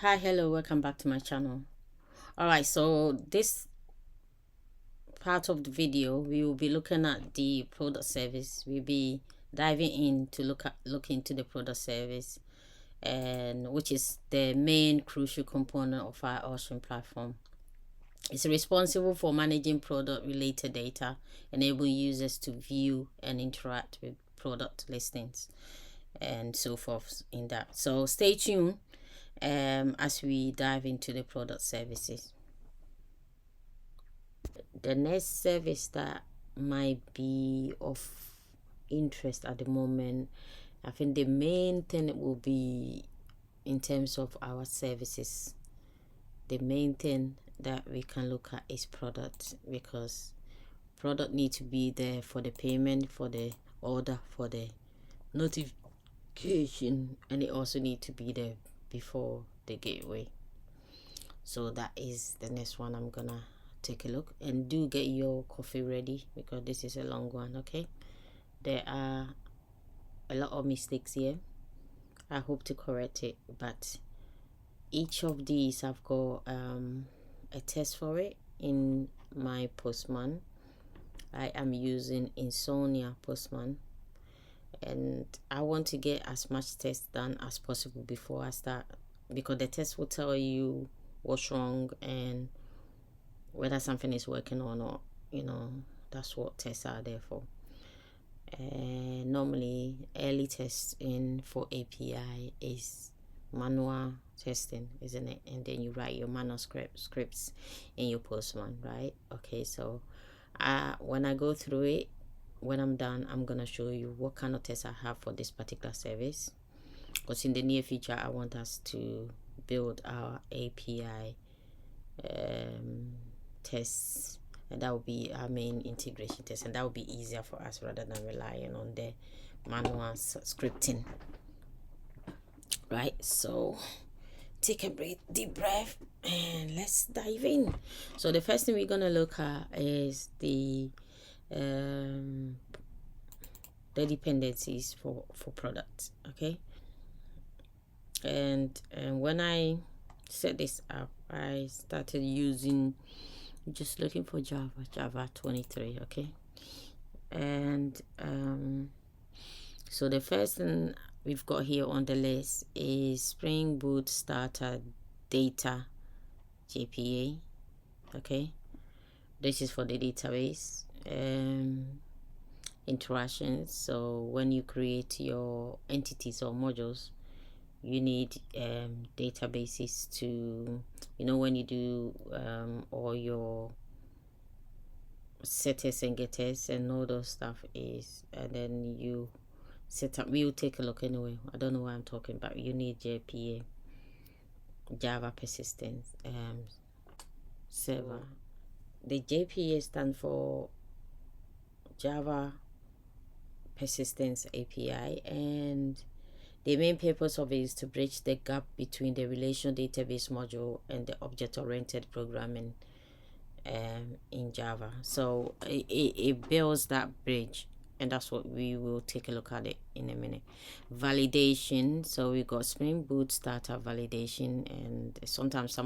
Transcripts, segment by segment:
Hi, hello, welcome back to my channel. Alright, so this part of the video we will be looking at the product service. We'll be diving in to look into the product service, and which is the main crucial component of our Ocean platform. It's responsible for managing product related data, enabling users to view and interact with product listings and so forth in that. So stay tuned as we dive into the product services. The next service that might be of interest at the moment, I think the main thing will be in terms of our services. The main thing that we can look at is product, because product need to be there for the payment, for the order, for the notification, and it also need to be there before the gateway. So that is the next one I'm gonna take a look. And do get your coffee ready, because this is a long one. Okay, there are a lot of mistakes here. I hope to correct it, but each of these I've got a test for it in my Postman. I am using Insomnia Postman, and I want to get as much test done as possible before I start, because the test will tell you what's wrong and whether something is working or not. That's what tests are there for. Normally early testing for API is manual testing, isn't it? And then you write your manual scripts in your Postman, right? Okay, so when I go through it, when I'm done, I'm gonna show you what kind of tests I have for this particular service, because in the near future I want us to build our API tests, and that will be our main integration test, and that will be easier for us rather than relying on the manual scripting, right? So take a deep breath and let's dive in. So the first thing we're gonna look at is the dependencies for products. Okay, and when I set this up, I started using, just looking for Java 23. Okay, and so the first thing we've got here on the list is Spring Boot Starter Data JPA. Okay, this is for the database interactions. So when you create your entities or modules, you need databases to, when you do all your setters and getters and all those stuff is, and then you set up, we'll take a look anyway. I don't know what I'm talking about. You need JPA, Java Persistence Server. The JPA stands for Java Persistence API, and the main purpose of it is to bridge the gap between the relational database module and the object-oriented programming in Java. So it builds that bridge, and that's what we will take a look at it in a minute. Validation. So we got Spring Boot Starter validation, and sometimes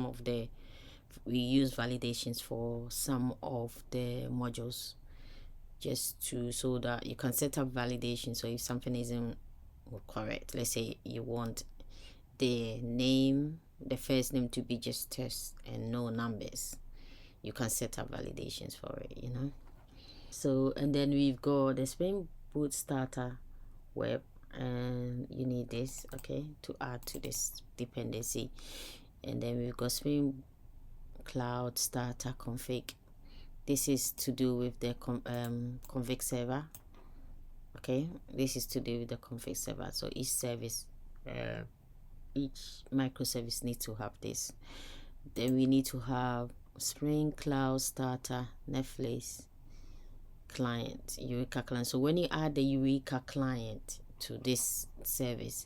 we use validations for some of the modules, just so that you can set up validation. So if something isn't correct, let's say you want the first name to be just test and no numbers, you can set up validations for it. So, and then we've got the Spring Boot Starter web, and you need this, okay, to add to this dependency. And then we've got Spring Cloud Starter config. This is to do with the config server. Okay, this is to do with the config server. So each service, each microservice needs to have this. Then we need to have Spring Cloud Starter Netflix client, Eureka client. So when you add the Eureka client to this service,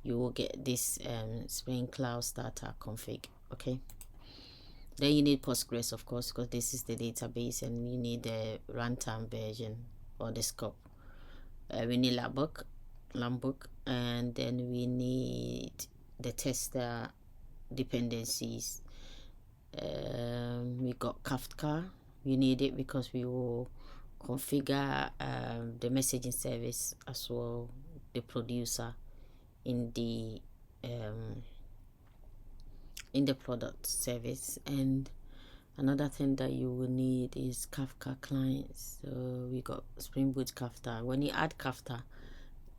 you will get this Spring Cloud Starter config. Okay, then you need Postgres, of course, because this is the database, and you need the runtime version or the scope. We need Lambbook, and then we need the tester dependencies. We got Kafka. We need it because we will configure the messaging service as well, the producer in the product service. And another thing that you will need is Kafka clients. So we got Spring Boot Kafka. When you add Kafka,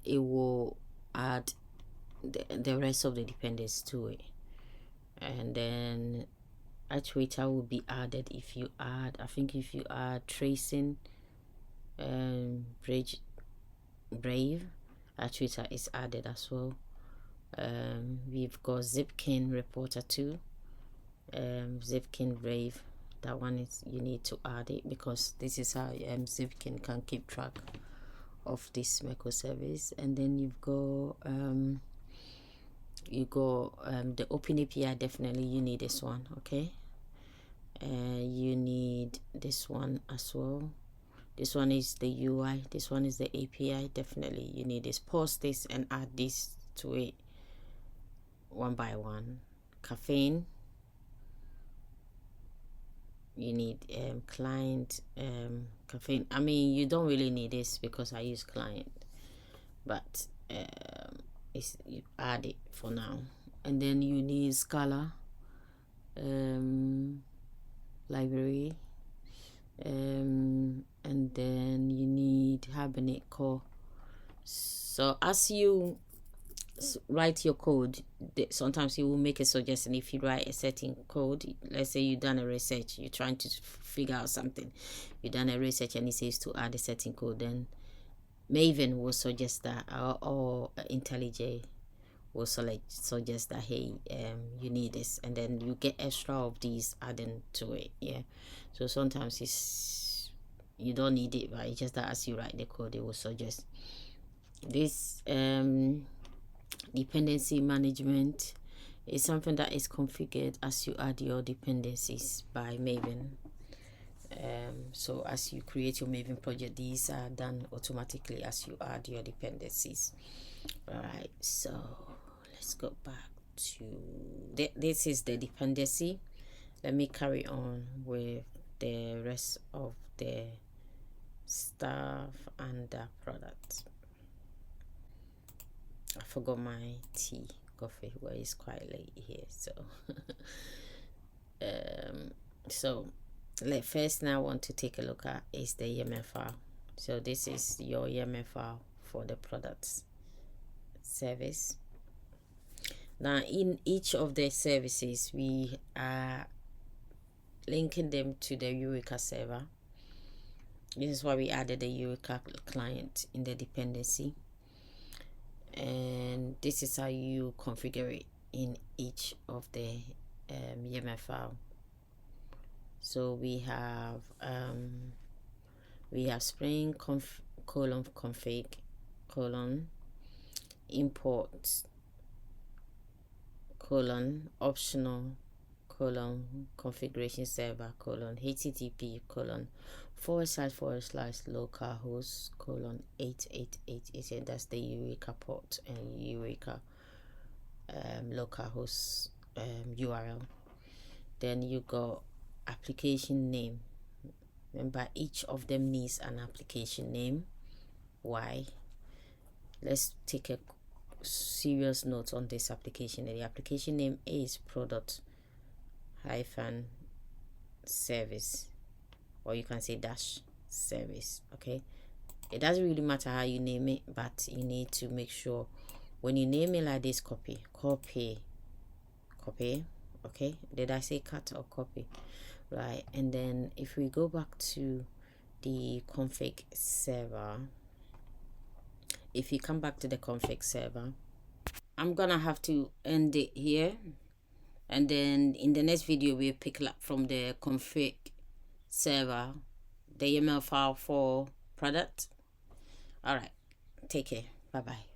it will add the rest of the dependencies to it. And then actuator will be added if you add, I think if you add tracing, Brave, actuator is added as well. We've got Zipkin reporter too. Zipkin Brave, that one is, you need to add it because this is how Zipkin can keep track of this microservice. And then you've got the Open API. Definitely you need this one. Okay, you need this one as well. This one is the UI, this one is the API. Definitely you need this. Pause this and add this to it one by one. Caffeine, you need client. Caffeine, I mean, you don't really need this because I use client, but you add it for now. And then you need Scala library, and then you need Hibernate core. So as you write your code, sometimes you will make a suggestion. If you write a certain code, let's say you've done a research, you're trying to figure out something, you've done a research and it says to add a certain code, then Maven will suggest that, or IntelliJ will suggest that, hey, you need this, and then you get extra of these adding to it. Yeah, so sometimes you don't need it, but it's just that as you write the code, it will suggest this. Dependency management is something that is configured as you add your dependencies by Maven. So as you create your Maven project, these are done automatically as you add your dependencies. All right, so let's go back to this is the dependency. Let me carry on with the rest of the stuff and the product. I forgot my tea, coffee. Well, it's quite late here, so so first now I want to take a look at is the YAML file. So this is your YAML file for the products service. Now in each of the services, we are linking them to the Eureka server. This is why we added the Eureka client in the dependency, and this is how you configure it in each of the YAML file. So we have spring config import optional configuration server http //localhost 8888, that's the Eureka port and Eureka localhost URL. Then you got application name. Remember, each of them needs an application name. Why? Let's take a serious note on this application. The application name is product -service, or you can say dash service. Okay, it doesn't really matter how you name it, but you need to make sure when you name it like this, copy. Okay, did I say cut or copy? Right. And then if we go back to the config server, if you come back to the config server, I'm gonna have to end it here, and then in the next video we'll pick up from the config server, the YAML file for product. All right, take care, bye bye.